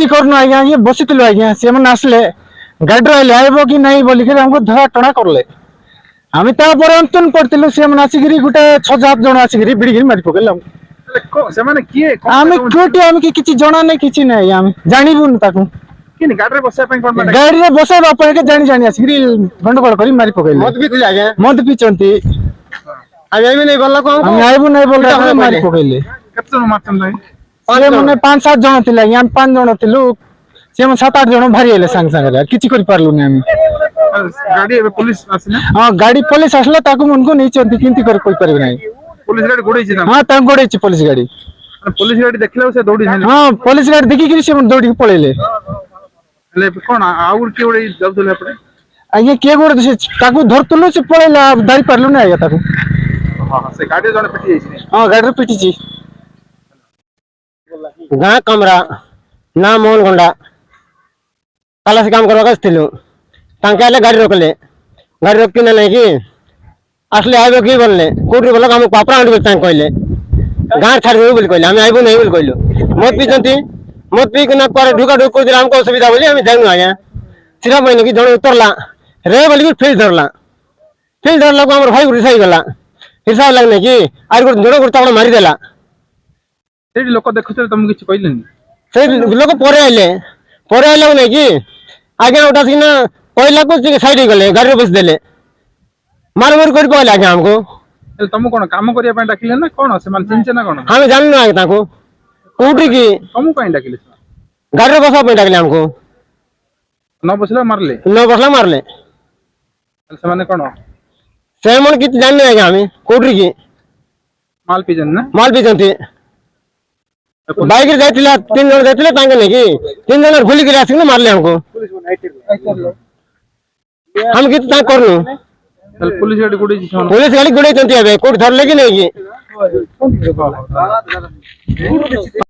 करनु आज्ञा ये बसितलु आज्ञा से मन आसले गाड़ी आइले आइबो कि नहीं बोली के हमको धरा टणा करले आमी ता पर अंतन पड़तिलु से मन आसिगिरी गुटे 6-7 जण आसिगिरी बिडिगिरी मारि पकेला से माने किए आमी कोटी आमी कि किछि जणा नै किछि नै आमी जानिबुन ताकू किने गाड़ी रे बसै पय कोन गाड़ी रे बसै बापा के जानी आसिगिरी गंडगोल करी मारि पकेले मत भी आज्ञा मत पिचंती आमी आइबे नै बोलला को आमी आइबु नै बोलला मारि पकेले केते जण मारतन भाई से मने 5-7 जण थिला हम 5 जण थिलु से मन 7-8 जण भारी आइले संग संग रे किछि करि पारलु नै आमी गाड़ी ए पुलिस आसिना हां गाड़ी पुलिस आसला ताकू मनको नै चंती किंती कर कोइ परबे नै पुलिस गाड़ी गोडै छि हां ता गोडै छि पुलिस गाड़ी देखला से दौड़ी छै हां पुलिस गाड़ी देखि कि से मन दौड़ी पळेले ले कोन आउर के ओडै जाउतले आपरे आगे के गोड से ताकू धरतलु से पळेला दाई पारलु नै आया ताकू हां से गाड़ी जण पिटी छै हां गाड़ी रे पिटी छि गाँ कमरा ना मोहन गोंडा काला से काम करवा गलु तांके गाड़ी रोकले गाड़ी रोक नहीं कि आसले आइब कि बोलले कोटी बोल हम पापड़ा आंटी कहले गाँ छाड़ बोली कहले आम आइबू नहीं बोली कहलु मत पीछे मत पी ना ढुका ढुक कर हमको असुविधा बोली आम जाऊँ आज्ञा सीधा महीने कि जड़े उतरला रे बोलिक फिल्ड धरला को हमारे भाई रिसा गला रिसा लगने कि आज जोड़ गोटे मारिदेला सेठी लोक देखुते तुम किछ कहलेनी से लोक परे आइले नहीं कि आगे उठा सिना कहला को साइड गले गाड़ी बस देले मार मार कर कहले आगे हमको तुम कोन काम करिया पय डाकिले ना कोन से मान चिंचे ना कोन हम जाननु आगे ताको कोठी की तुम पय डाकिले गाड़ी बसा पय डाकिले हमको न बसला मारले से माने कोन से मन किछ जाननु आगे हम कोठी की माल पीजन बाइक जाइतिला 3 जण जाइतिले तांगे नै कि 3 जण भूली के आसिन मारले हमको हम कित ता करनु पुलिस गाड़ी गुडे चंती आबे कोठ धरले कि नै कि